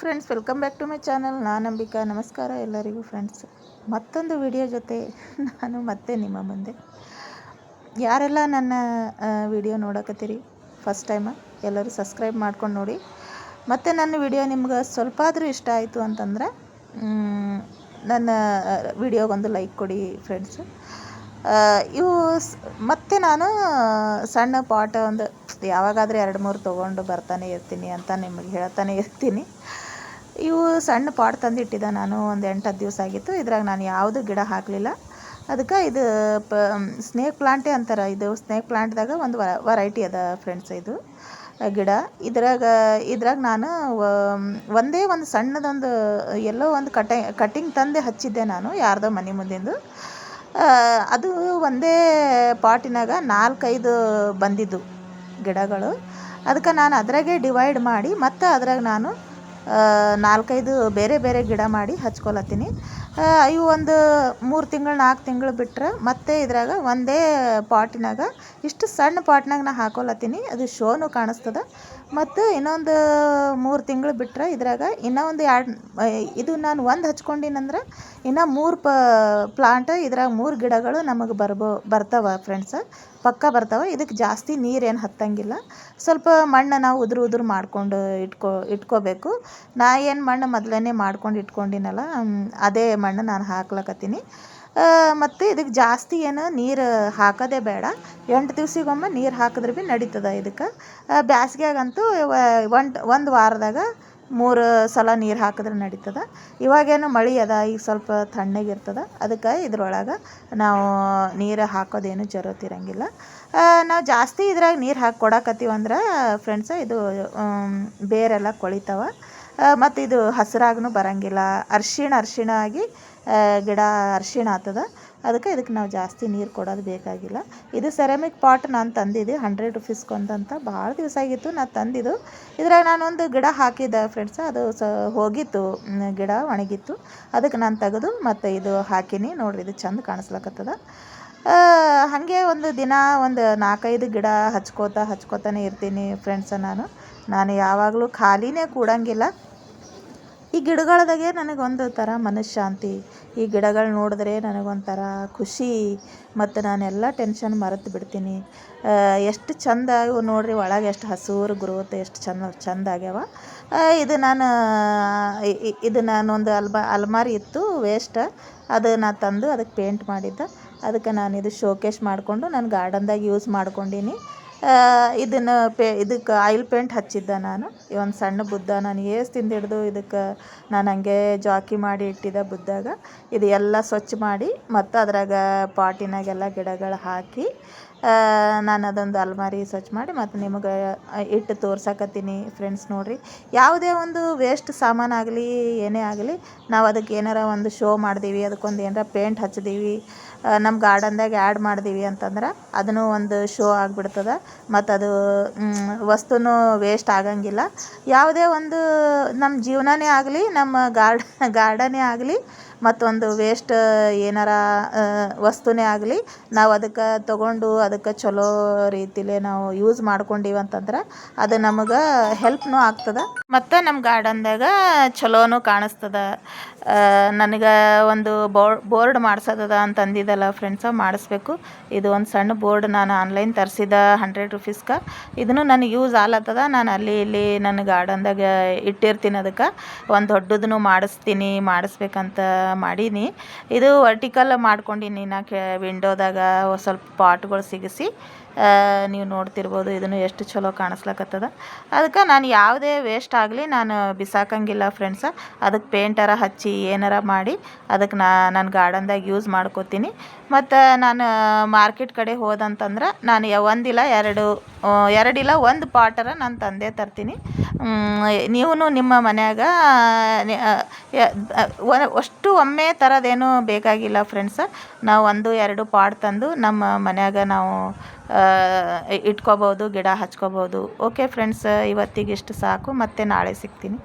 Friends, welcome back to my channel. ನಾನು ಅಂಬಿಕಾ. ನಮಸ್ಕಾರ ಎಲ್ಲರಿಗೂ ಫ್ರೆಂಡ್ಸ್. ಮತ್ತೊಂದು ವಿಡಿಯೋ ಜೊತೆ ನಾನು ಮತ್ತೆ ನಿಮ್ಮ ಮುಂದೆ. ಯಾರೆಲ್ಲ ನನ್ನ ವಿಡಿಯೋ ನೋಡಕತ್ತೀರಿ ಫಸ್ಟ್ ಟೈಮ, ಎಲ್ಲರೂ ಸಬ್ಸ್ಕ್ರೈಬ್ ಮಾಡ್ಕೊಂಡು ನೋಡಿ. ಮತ್ತು ನನ್ನ ವಿಡಿಯೋ ನಿಮ್ಗೆ ಸ್ವಲ್ಪ ಆದರೂ ಇಷ್ಟ ಆಯಿತು ಅಂತಂದ್ರೆ ನನ್ನ ವಿಡಿಯೋಗೊಂದು ಲೈಕ್ ಕೊಡಿ ಫ್ರೆಂಡ್ಸ್. ಮತ್ತೆ ನಾನು ಸಣ್ಣ ಪಾಟ್ ಒಂದು ಯಾವಾಗಾದರೂ 2-3 ತೊಗೊಂಡು ಬರ್ತಾನೆ ಇರ್ತೀನಿ ಅಂತ ನಿಮಗೆ ಹೇಳ್ತಾನೆ ಇರ್ತೀನಿ. ಇವು ಸಣ್ಣ ಪಾಟ್ ತಂದಿಟ್ಟಿದ್ದೆ ನಾನು, ಒಂದು 8-10 ದಿವಸ ಆಗಿತ್ತು. ಇದ್ರಾಗ ನಾನು ಯಾವುದು ಗಿಡ ಹಾಕಲಿಲ್ಲ. ಅದಕ್ಕೆ ಇದು ಸ್ನೇಕ್ ಪ್ಲಾಂಟೇ ಅಂತಾರೆ. ಇದು ಸ್ನೇಕ್ ಪ್ಲಾಂಟ್ದಾಗ ಒಂದು ವೆರೈಟಿ ಅದ ಫ್ರೆಂಡ್ಸ್. ಇದು ಗಿಡ ಇದ್ರಾಗ ನಾನು ಒಂದೇ ಒಂದು ಸಣ್ಣದೊಂದು ಎಲ್ಲೋ ಒಂದು ಕಟಿಂಗ್ ತಂದೆ ಹಚ್ಚಿದ್ದೆ ನಾನು, ಯಾರ್ದೋ ಮನೆ ಮುಂದಿಂದು. ಅದು ಒಂದೇ ಪಾಟಿನಾಗ 4-5 ಬಂದಿದ್ದು ಗಿಡಗಳು. ಅದಕ್ಕೆ ನಾನು ಅದ್ರಾಗೆ ಡಿವೈಡ್ ಮಾಡಿ ಮತ್ತು ಅದ್ರಾಗ ನಾನು 4-5 ಬೇರೆ ಬೇರೆ ಗಿಡ ಮಾಡಿ ಹಚ್ಕೊಳತ್ತೀನಿ. ಇವು ಒಂದು 3 ತಿಂಗಳು 4 ತಿಂಗಳು ಬಿಟ್ಟರೆ ಮತ್ತೆ ಇದ್ರಾಗ ಒಂದೇ ಪಾಟಿನಾಗ ಇಷ್ಟು ಸಣ್ಣ ಪಾಟ್ನಾಗ ನಾನು ಹಾಕೊಳತ್ತೀನಿ. ಅದು ಶೋನು ಕಾಣಿಸ್ತದೆ. ಮತ್ತು ಇನ್ನೊಂದು 3 ತಿಂಗಳು ಬಿಟ್ಟರೆ ಇದ್ರಾಗ ಇನ್ನೂ ಒಂದು 2 ಇದು ನಾನು ಒಂದು ಹಚ್ಕೊಂಡಿನಂದ್ರೆ ಇನ್ನೂ 3 ಪ್ಲಾಂಟ್, ಇದ್ರಾಗ 3 ಗಿಡಗಳು ನಮಗೆ ಬರ್ತಾವೆ ಫ್ರೆಂಡ್ಸ್, ಪಕ್ಕ ಬರ್ತಾವೆ. ಇದಕ್ಕೆ ಜಾಸ್ತಿ ನೀರೇನು ಹತ್ತಂಗಿಲ್ಲ. ಸ್ವಲ್ಪ ಮಣ್ಣು ನಾವು ಉದುರು ಮಾಡ್ಕೊಂಡು ಇಟ್ಕೋಬೇಕು. ನಾ ಏನು ಮಣ್ಣು ಮೊದಲೇ ಮಾಡ್ಕೊಂಡು ಇಟ್ಕೊಂಡಿನಲ್ಲ, ಅದೇ ಮಣ್ಣು ನಾನು ಹಾಕ್ಲಕತ್ತೀನಿ. ಮತ್ತು ಇದಕ್ಕೆ ಜಾಸ್ತಿ ಏನು ನೀರು ಹಾಕೋದೇ ಬೇಡ. 8 ದಿವ್ಸಗೊಮ್ಮೆ ನೀರು ಹಾಕಿದ್ರೆ ಭೀ ನಡೀತದೆ. ಇದಕ್ಕೆ ಬ್ಯಾಸ್ಗ್ಯಾಗಂತೂ ಒಂದು ವಾರದಾಗ 3 ಸಲ ನೀರು ಹಾಕಿದ್ರೆ ನಡೀತದೆ. ಇವಾಗೇನು ಮಳೆ ಅದ, ಈಗ ಸ್ವಲ್ಪ ತಣ್ಣಗಿರ್ತದೆ. ಅದಕ್ಕೆ ಇದ್ರೊಳಗೆ ನಾವು ನೀರು ಹಾಕೋದೇನು ಜರೂರತ್ ಇರೋಂಗಿಲ್ಲ. ನಾವು ಜಾಸ್ತಿ ಇದ್ರಾಗ ನೀರು ಹಾಕಿ ಕೊಡಕತ್ತೀವಂದ್ರೆ ಫ್ರೆಂಡ್ಸ, ಇದು ಬೇರೆಲ್ಲ ಕೊಳಿತಾವೆ. ಮತ್ತು ಇದು ಹಸಿರಾಗೂ ಬರೋಂಗಿಲ್ಲ. ಅರ್ಶಿಣ ಆಗಿ ಗಿಡ ಅರ್ಶಿಣ ಆಗ್ತದೆ. ಅದಕ್ಕೆ ಇದಕ್ಕೆ ನಾವು ಜಾಸ್ತಿ ನೀರು ಕೊಡೋದು ಬೇಕಾಗಿಲ್ಲ. ಇದು ಸೆರಾಮಿಕ್ ಪಾಟ್ ನಾನು ತಂದಿದ್ದೆ 100 ರುಪೀಸ್ಗೊಂದಂತ. ಭಾಳ ದಿವಸ ಆಗಿತ್ತು ನಾನು ತಂದಿದ್ದು. ಇದ್ರಾಗ ನಾನೊಂದು ಗಿಡ ಹಾಕಿದ್ದೆ ಫ್ರೆಂಡ್ಸ, ಅದು ಹೋಗಿತ್ತು, ಗಿಡ ಒಣಗಿತ್ತು. ಅದಕ್ಕೆ ನಾನು ತೆಗೆದು ಮತ್ತು ಇದು ಹಾಕೀನಿ. ನೋಡಿರಿ, ಇದು ಚೆಂದ ಕಾಣಿಸ್ಲಕತ್ತದ. ಹಾಗೆ ಒಂದು ದಿನ ಒಂದು 4-5 ಗಿಡ ಹಚ್ಕೋತಾನೆ ಇರ್ತೀನಿ ಫ್ರೆಂಡ್ಸ. ನಾನು ಯಾವಾಗಲೂ ಖಾಲಿನೇ ಕೂಡಂಗಿಲ್ಲ. ಈ ಗಿಡಗಳದಾಗೆ ನನಗೊಂದು ಥರ ಮನಃಶಾಂತಿ. ಈ ಗಿಡಗಳು ನೋಡಿದ್ರೆ ನನಗೊಂಥರ ಖುಷಿ. ಮತ್ತು ನಾನೆಲ್ಲ ಟೆನ್ಷನ್ ಮರೆತು ಬಿಡ್ತೀನಿ. ಎಷ್ಟು ಚೆಂದ ಇವು ನೋಡಿರಿ, ಒಳಗೆ ಎಷ್ಟು ಹಸೂರು ಗ್ರೋತ್, ಎಷ್ಟು ಚೆಂದ ಆಗ್ಯಾವ. ಇದು ನಾನೊಂದು ಅಲ್ಮಾರಿ ಇತ್ತು ವೇಸ್ಟ್, ಅದು ನಾನು ತಂದು ಅದಕ್ಕೆ ಪೇಂಟ್ ಮಾಡಿದ್ದೆ. ಅದಕ್ಕೆ ನಾನು ಇದು ಶೋಕೇಸ್ ಮಾಡಿಕೊಂಡು ನಾನು ಗಾರ್ಡನ್ದಾಗ ಯೂಸ್ ಮಾಡ್ಕೊಂಡೀನಿ. ಇದಕ್ಕೆ ಆಯಿಲ್ ಪೇಂಟ್ ಹಚ್ಚಿದ್ದೆ ನಾನು. ಒಂದು ಸಣ್ಣ ಬುದ್ಧ ನಾನು ಏಸ್ತಿಂದ ಹಿಡ್ದು ಇದಕ್ಕೆ ನಾನು ಹಂಗೆ ಜಾಕಿ ಮಾಡಿ ಇಟ್ಟಿದ್ದೆ ಬುದ್ಧಾಗ. ಇದು ಎಲ್ಲ ಸ್ವಚ್ಛ ಮಾಡಿ ಮತ್ತು ಅದ್ರಾಗ ಪಾಟಿನಾಗೆಲ್ಲ ಗಿಡಗಳು ಹಾಕಿ ನಾನು ಅದೊಂದು ಅಲ್ಮಾರಿ ಸ್ವಚ್ಛ ಮಾಡಿ ಮತ್ತು ನಿಮಗೆ ಇಟ್ಟು ತೋರ್ಸಕತ್ತೀನಿ ಫ್ರೆಂಡ್ಸ್. ನೋಡಿರಿ, ಯಾವುದೇ ಒಂದು ವೇಸ್ಟ್ ಸಾಮಾನಾಗಲಿ ಏನೇ ಆಗಲಿ, ನಾವು ಅದಕ್ಕೆ ಏನಾರ ಒಂದು ಶೋ ಮಾಡಿದೀವಿ, ಅದಕ್ಕೊಂದು ಏನಾರ ಪೇಂಟ್ ಹಚ್ಚಿದೀವಿ, ನಮ್ಮ ಗಾರ್ಡನ್ದಾಗ ಆ್ಯಡ್ ಮಾಡಿದೀವಿ ಅಂತಂದ್ರೆ ಅದನ್ನು ಒಂದು ಶೋ ಆಗಿಬಿಡ್ತದೆ. ಮತ್ತು ಅದು ವಸ್ತುನೂ ವೇಸ್ಟ್ ಆಗಂಗಿಲ್ಲ. ಯಾವುದೇ ಒಂದು ನಮ್ಮ ಜೀವನನೇ ಆಗಲಿ, ನಮ್ಮ ಗಾರ್ಡನೇ ಆಗಲಿ, ಮತ್ತೊಂದು ವೇಸ್ಟ್ ಏನಾರ ವಸ್ತುನೇ ಆಗಲಿ, ನಾವು ಅದಕ್ಕೆ ತೊಗೊಂಡು ಅದಕ್ಕೆ ಚಲೋ ರೀತಿಲೇ ನಾವು ಯೂಸ್ ಮಾಡ್ಕೊಂಡೀವಿ ಅಂತಂದ್ರೆ ಅದು ನಮಗೆ ಹೆಲ್ಪ್ನೂ ಆಗ್ತದೆ ಮತ್ತು ನಮ್ಮ ಗಾರ್ಡನ್ದಾಗ ಚಲೋನೂ ಕಾಣಿಸ್ತದೆ. ನನಗೆ ಒಂದು ಬೋರ್ಡ್ ಮಾಡ್ಸೋದದ ಅಂತಂದಿದ್ದಲ್ಲ ಫ್ರೆಂಡ್ಸ, ಮಾಡಿಸ್ಬೇಕು. ಇದು ಒಂದು ಸಣ್ಣ ಬೋರ್ಡ್ ನಾನು ಆನ್ಲೈನ್ ತರಿಸಿದ 100 ರುಪೀಸ್ಗೆ. ಇದನ್ನು ನನಗೆ ಯೂಸ್ ಆಗ್ಲತ್ತದ. ನಾನು ಅಲ್ಲಿ ಇಲ್ಲಿ ನನ್ನ ಗಾರ್ಡನ್ದಾಗ ಇಟ್ಟಿರ್ತೀನಿ. ಅದಕ್ಕೆ ಒಂದು ದೊಡ್ಡದನ್ನು ಮಾಡಿಸ್ಬೇಕಂತ ಮಾಡೀನಿ. ಇದು ವರ್ಟಿಕಲ್ ಮಾಡ್ಕೊಂಡೀನಿ. ನಾ ವಿಂಡೋದಾಗ ಸ್ವಲ್ಪ ಪಾಟ್ಗಳು ಸಿಗಿಸಿ ನೀವು ನೋಡ್ತಿರ್ಬೋದು. ಇದನ್ನು ಎಷ್ಟು ಚಲೋ ಕಾಣಿಸ್ಲಕತ್ತದ. ಅದಕ್ಕೆ ನಾನು ಯಾವುದೇ ವೇಸ್ಟ್ ಆಗಲಿ ನಾನು ಬಿಸಾಕಂಗಿಲ್ಲ ಫ್ರೆಂಡ್ಸ. ಅದಕ್ಕೆ ಪೇಂಟರ ಹಚ್ಚಿ ಏನಾರ ಮಾಡಿ ಅದಕ್ಕೆ ನನ್ನ ಗಾರ್ಡನ್ದಾಗ ಯೂಸ್ ಮಾಡ್ಕೋತೀನಿ. ಮತ್ತು ನಾನು ಮಾರ್ಕೆಟ್ ಕಡೆ ಹೋದಂತಂದ್ರೆ ನಾನು ಒಂದಿಲ್ಲ ಎರಡಿಲ್ಲ ಒಂದು ಪಾಟರ ನಾನು ತಂದೇ ತರ್ತೀನಿ. ನೀವು ನಿಮ್ಮ ಮನ್ಯಾಗ ಅಷ್ಟು ಒಮ್ಮೆ ತರೋದೇನು ಬೇಕಾಗಿಲ್ಲ ಫ್ರೆಂಡ್ಸ. ನಾವು 1-2 ಪಾಟ್ ತಂದು ನಮ್ಮ ಮನ್ಯಾಗ ನಾವು ಇಟ್ಕೋಬೋದು, ಗಿಡ ಹಚ್ಕೋಬೋದು. ಓಕೆ ಫ್ರೆಂಡ್ಸ್, ಇವತ್ತಿಗೆ ಇಷ್ಟು ಸಾಕು. ಮತ್ತೆ ನಾಳೆ ಸಿಗ್ತೀನಿ.